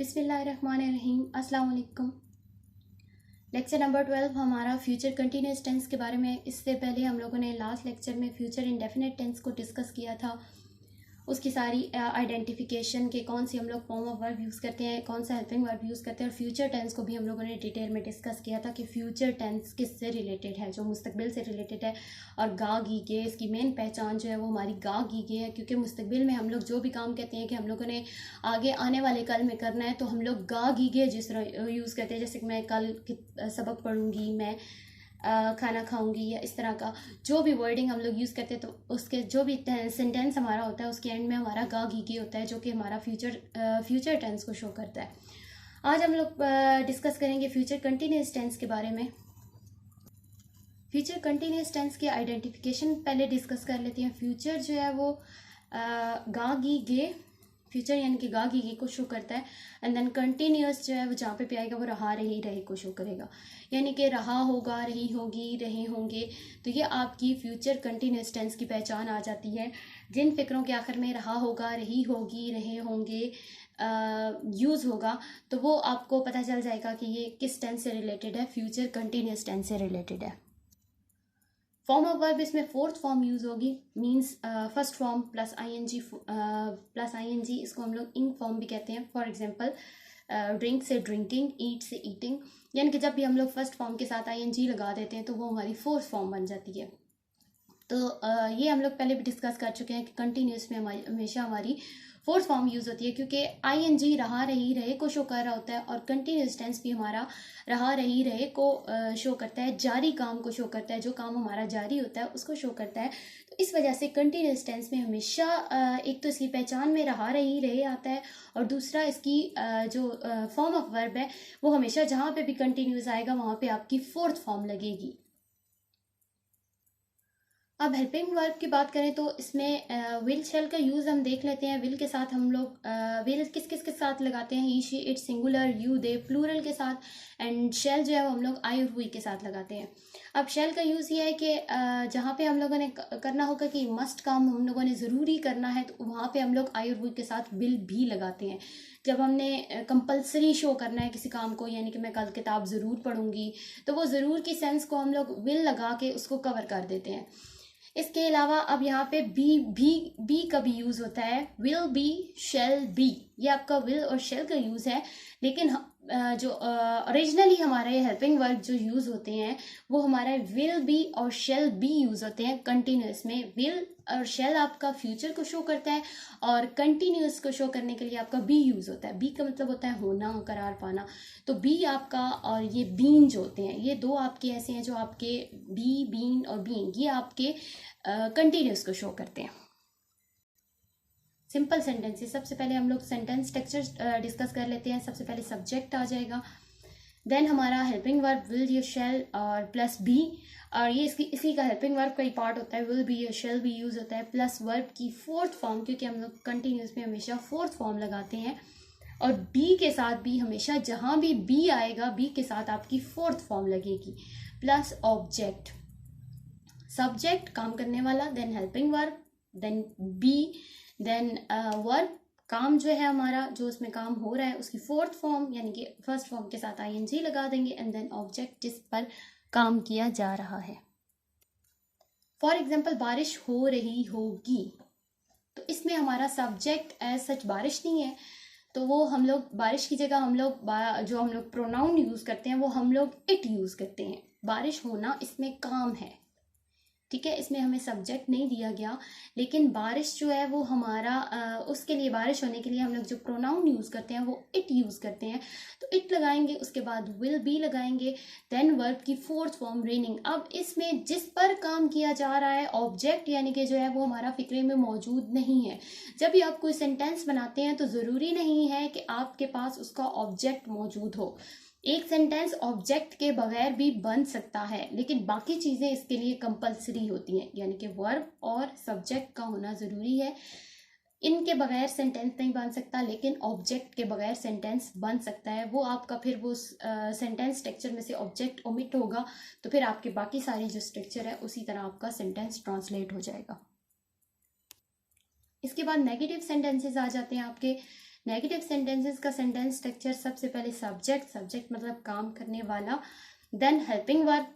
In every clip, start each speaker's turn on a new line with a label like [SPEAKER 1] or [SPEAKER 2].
[SPEAKER 1] बिस्मिल्लाहिर्रहमानिर्रहीम। अस्सलाम वालेकुम। लेक्चर नंबर 12 हमारा फ्यूचर कंटिन्यूस टेंस के बारे में। इससे पहले हम लोगों ने लास्ट लेक्चर में फ्यूचर इंडेफिनिट टेंस को डिस्कस किया था। उसकी सारी आइडेंटिफिकेशन के कौन सी हम लोग फॉर्म ऑफ वर्ब यूज़ करते हैं, कौन सा हेल्पिंग वर्ब यूज़ करते हैं, और फ्यूचर टेंस को भी हम लोगों ने डिटेल में डिस्कस किया था कि फ्यूचर टेंस किससे रिलेटेड है, जो मुस्तकबिल से रिलेटेड है। और गा गीगे, इसकी मेन पहचान जो है वो हमारी गा गीगे है, क्योंकि मुस्तकबिल में हम लोग जो भी काम कहते हैं कि हम लोगों ने आगे आने वाले कल में करना है, तो हम लोग गा गीगे जिस तरह यूज़ करते हैं। जैसे कि मैं कल सबक पढ़ूंगी, मैं खाना खाऊंगी, या इस तरह का जो भी वर्डिंग हम लोग यूज़ करते हैं, तो उसके जो भी सेंटेंस हमारा होता है उसके एंड में हमारा गा गीगे होता है, जो कि हमारा फ्यूचर टेंस को शो करता है। आज हम लोग डिस्कस करेंगे फ्यूचर कंटिन्यूस टेंस के बारे में। फ्यूचर कंटिन्यूस टेंस की आइडेंटिफिकेशन पहले डिस्कस कर लेते हैं। फ्यूचर जो है वो गा गीगे, फ्यूचर यानी कि गा गीगे को शो करता है। एंड देन कंटिन्यूस जो है वो जहाँ पे आएगा वो रहा रही रहे को शो करेगा, यानी कि रहा होगा, रही होगी, रहे होंगे। तो ये आपकी फ्यूचर कंटिन्यूस टेंस की पहचान आ जाती है। जिन फिक्रों के आखिर में रहा होगा, रही होगी, रहे होंगे यूज़ होगा, तो वो आपको पता चल जाएगा कि ये किस टेंस से रिलेटेड है, फ्यूचर कंटिन्यूस टेंस से रिलेटेड है। फॉर्म ऑफ वर्ब इसमें फोर्थ फॉर्म यूज़ होगी, means first form plus ING, इसको हम लोग इंग फॉर्म भी कहते हैं। फॉर एग्जांपल ड्रिंक से ड्रिंकिंग, ईट से ईटिंग, यानी कि जब भी हम लोग फर्स्ट फॉर्म के साथ आईएनजी लगा देते हैं तो वो हमारी फोर्थ फॉर्म बन जाती है। तो ये हम लोग पहले भी डिस्कस कर चुके हैं कि कंटिन्यूस में हमेशा हमारी फोर्थ फॉर्म यूज़ होती है, क्योंकि आईएनजी रहा रही रहे को शो कर रहा होता है, और कंटिन्यूस टेंस भी हमारा रहा रही रहे को शो करता है, जारी काम को शो करता है, जो काम हमारा जारी होता है उसको शो करता है। तो इस वजह से कंटिन्यूस टेंस में हमेशा एक तो इसकी पहचान में रहा रही रहे आता है, और दूसरा इसकी जो फॉर्म ऑफ वर्ब है वो हमेशा जहाँ पे भी कंटिन्यूस आएगा वहाँ पे आपकी फोर्थ फॉर्म लगेगी। अब हेल्पिंग वर्ब की बात करें तो इसमें विल शेल का यूज़ हम देख लेते हैं। विल के साथ हम लोग विल किस किस के साथ लगाते हैं, he she it singular, you they plural के साथ, एंड शेल जो है वो हम लोग आई और हुई के साथ लगाते हैं। अब शेल का यूज़ ये है कि जहाँ पे हम लोगों ने करना होगा कि मस्ट काम हम लोगों ने ज़रूरी करना है, तो वहाँ पे हम लोग आई और हुई के साथ विल भी लगाते हैं। जब हमने कंपलसरी शो करना है किसी काम को, यानी कि मैं कल किताब ज़रूर पढ़ूंगी, तो वो ज़रूर की सेंस को हम लोग विल लगा के उसको कवर कर देते हैं। इसके अलावा अब यहाँ पे बी का भी यूज़ होता है, विल बी, शेल बी, ये आपका विल और शेल का यूज़ है। लेकिन जो ओरिजिनली हमारे हेल्पिंग वर्ब जो यूज़ होते हैं वो हमारा विल बी और शेल बी यूज़ होते हैं कंटिन्यूस में। विल और शेल आपका फ्यूचर को शो करता है, और कंटिन्यूस को शो करने के लिए आपका बी यूज़ होता है। बी का मतलब होता है होना, करार पाना। तो बी आपका और ये बीन जो होते हैं, ये दो आपके ऐसे हैं जो आपके बी, बीन और बीइंग, ये आपके कंटिन्यूस को शो करते हैं। सिंपल सेंटेंसेस, सबसे पहले हम लोग सेंटेंस स्ट्रक्चर डिस्कस कर लेते हैं। सबसे पहले सब्जेक्ट आ जाएगा, देन हमारा helping verb will, you, shall और प्लस बी, और ये इसी का हेल्पिंग वर्ब का ही पार्ट होता है। विल बी, यू, शेल भी यूज़ होता है, प्लस वर्ब की फोर्थ फॉर्म, क्योंकि हम लोग कंटिन्यूस में हमेशा फोर्थ फॉर्म लगाते हैं। और बी के साथ भी हमेशा जहाँ भी बी आएगा, बी के साथ आपकी फोर्थ फॉर्म लगेगी, प्लस ऑब्जेक्ट, सब्जेक्ट काम करने वाला, then helping verb, then be, then verb काम जो है हमारा, जो उसमें काम हो रहा है उसकी फोर्थ फॉर्म, यानी कि फर्स्ट फॉर्म के साथ आईएनजी लगा देंगे, एंड देन ऑब्जेक्ट जिस पर काम किया जा रहा है। फॉर एग्जाम्पल बारिश हो रही होगी, तो इसमें हमारा सब्जेक्ट एज सच बारिश नहीं है, तो वो हम लोग बारिश की जगह हम लोग जो हम लोग प्रोनाउन यूज़ करते हैं वो हम लोग इट यूज़ करते हैं। बारिश होना इसमें काम है, ठीक है, इसमें हमें सब्जेक्ट नहीं दिया गया, लेकिन बारिश जो है वो हमारा उसके लिए, बारिश होने के लिए हम लोग जो प्रोनाउन यूज़ करते हैं वो इट यूज़ करते हैं। तो इट लगाएंगे, उसके बाद विल बी लगाएंगे, देन वर्ब की फोर्थ फॉर्म रेनिंग। अब इसमें जिस पर काम किया जा रहा है ऑब्जेक्ट, यानी कि जो है वो हमारा फिक्रे में मौजूद नहीं है। जब भी आप कोई सेंटेंस बनाते हैं तो ज़रूरी नहीं है कि आपके पास उसका ऑब्जेक्ट मौजूद हो। एक सेंटेंस ऑब्जेक्ट के बगैर भी बन सकता है, लेकिन बाकी चीज़ें इसके लिए कंपलसरी होती हैं, यानी कि वर्ब और सब्जेक्ट का होना ज़रूरी है। इनके बगैर सेंटेंस नहीं बन सकता, लेकिन ऑब्जेक्ट के बगैर सेंटेंस बन सकता है। वो आपका फिर वो सेंटेंस स्ट्रक्चर में से ऑब्जेक्ट ओमिट होगा, तो फिर आपके बाकी सारी जो स्ट्रक्चर है उसी तरह आपका सेंटेंस ट्रांसलेट हो जाएगा। इसके बाद नेगेटिव सेंटेंसेस आ जाते हैं आपके। नेगेटिव सेंटेंसेस का सेंटेंस स्ट्रक्चर सबसे पहले सब्जेक्ट मतलब काम करने वाला, देन हेल्पिंग वर्ब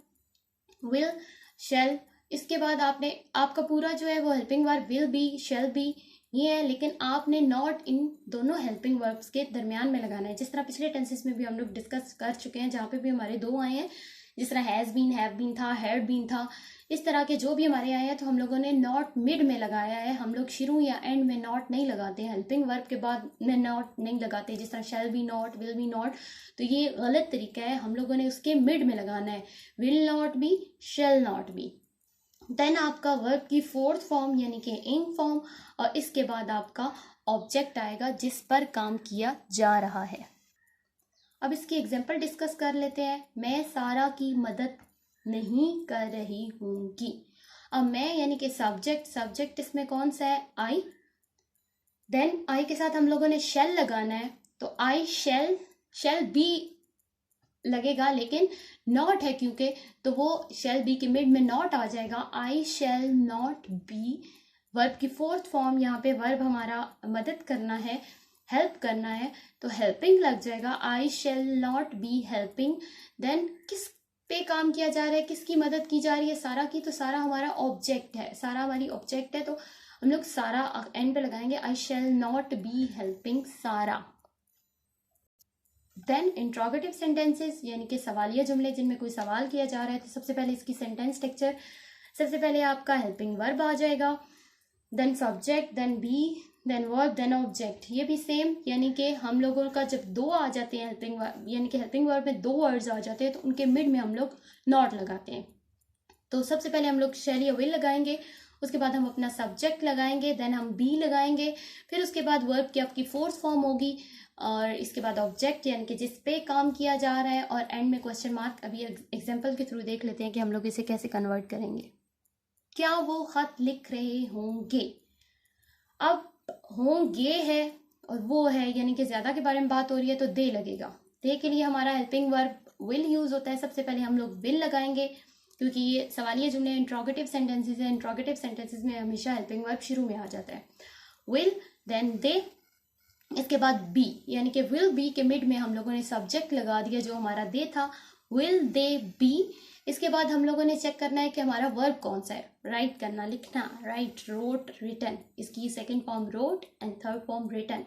[SPEAKER 1] विल, शैल, इसके बाद आपका पूरा जो है वो helping verb will be, shall be ये है, लेकिन आपने नॉट इन दोनों हेल्पिंग वर्ब्स के दरमियान में लगाना है। जिस तरह पिछले टेंसेस में भी हम लोग डिस्कस कर चुके हैं, जहाँ पे भी हमारे दो आए हैं, जिस तरह हैज़ बीन, हैव बीन था, हैड बीन था, इस तरह के जो भी हमारे आए हैं तो हम लोगों ने नॉट मिड में लगाया है। हम लोग शुरू या एंड में नॉट नहीं लगाते हैं, हेल्पिंग वर्ब के बाद में नॉट नहीं लगाते, जिस तरह shall be not, will be not, तो ये गलत तरीका है। हम लोगों ने उसके मिड में लगाना है, will not be, shall not be. Then आपका वर्ब की फोर्थ फॉर्म यानी कि इंग फॉर्म, और इसके बाद आपका ऑब्जेक्ट आएगा जिस पर काम किया जा रहा है। अब इसकी एग्जांपल डिस्कस कर लेते हैं। मैं सारा की मदद नहीं कर रही हूँगी। अब मैं यानी कि सब्जेक्ट इसमें कौन सा है, आई। देन आई के साथ हम लोगों ने शेल लगाना है, तो आई शेल बी लगेगा, लेकिन नॉट है क्योंकि, तो वो शेल बी के मिड में नॉट आ जाएगा। I shall not B, verb की फोर्थ फॉर्म, यहाँ पे वर्ब हमारा मदद करना है, हेल्प करना है, तो हेल्पिंग लग जाएगा। I shall not be helping. Then किस पे काम किया जा रहा है, किसकी मदद की जा रही है, सारा की, तो सारा हमारा ऑब्जेक्ट है, सारा हमारी ऑब्जेक्ट है, तो हम लोग सारा एंड पे लगाएंगे। आई शेल नॉट बी हेल्पिंग सारा। देन इंट्रोगेटिव सेंटेंसेस यानी कि सवालिया जुमले जिनमें कोई सवाल किया जा रहा है, तो सबसे पहले इसकी सेंटेंस स्ट्रक्चर, सबसे पहले आपका हेल्पिंग वर्ब आ जाएगा, then subject, then be, then verb, then object. ये भी सेम, यानी कि हम लोगों का जब दो आ जाते हैं हेल्पिंग वर्ब, यानी कि हेल्पिंग वर्ब में दो वर्ड्स आ जाते हैं, तो उनके मिड में हम लोग नॉट लगाते हैं। तो सबसे पहले हम लोग शैल या विल लगाएंगे, उसके बाद हम अपना सब्जेक्ट लगाएंगे, देन हम बी लगाएंगे, फिर उसके बाद वर्ब की आपकी फोर्थ फॉर्म होगी, और इसके बाद ऑब्जेक्ट यानी कि जिस पे काम किया जा रहा है, और एंड में क्वेश्चन मार्क। अभी एग्जांपल के थ्रू देख लेते हैं कि हम लोग इसे कैसे कन्वर्ट करेंगे। क्या वो खत लिख रहे होंगे। अब होंगे है और वो है, यानी कि ज्यादा के बारे में बात हो रही है, तो दे लगेगा। दे के लिए हमारा हेल्पिंग वर्ब विल यूज होता है। सबसे पहले हम लोग विल लगाएंगे, क्योंकि ये सवालिया जुमले इंट्रोगेटिव सेंटेंसेस है। इंट्रोगेटिव सेंटेंसेस में हमेशा हेल्पिंग वर्ब शुरू में आ जाता है, विल, देन दे, इसके बाद बी, यानी कि विल बी के मिड में हम लोगों ने सब्जेक्ट लगा दिया जो हमारा दे था, विल दे बी। इसके बाद हम लोगों ने चेक करना है कि हमारा वर्ब कौन सा है, राइट करना, लिखना, राइट, रोट, रिटन। इसकी second form wrote and third form written.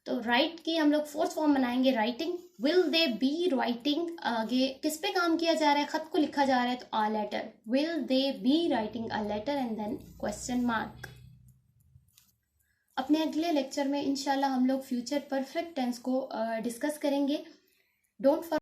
[SPEAKER 1] तो राइट की हम लोग फोर्थ फॉर्म बनाएंगे, writing. Will they be writing, आगे किस पे काम किया जा रहा है, खत को लिखा जा रहा है, तो a letter, will they be writing a letter, and then question mark. अपने अगले लेक्चर में इंशाल्लाह हम लोग फ्यूचर परफेक्ट टेंस को डिस्कस करेंगे। डोंट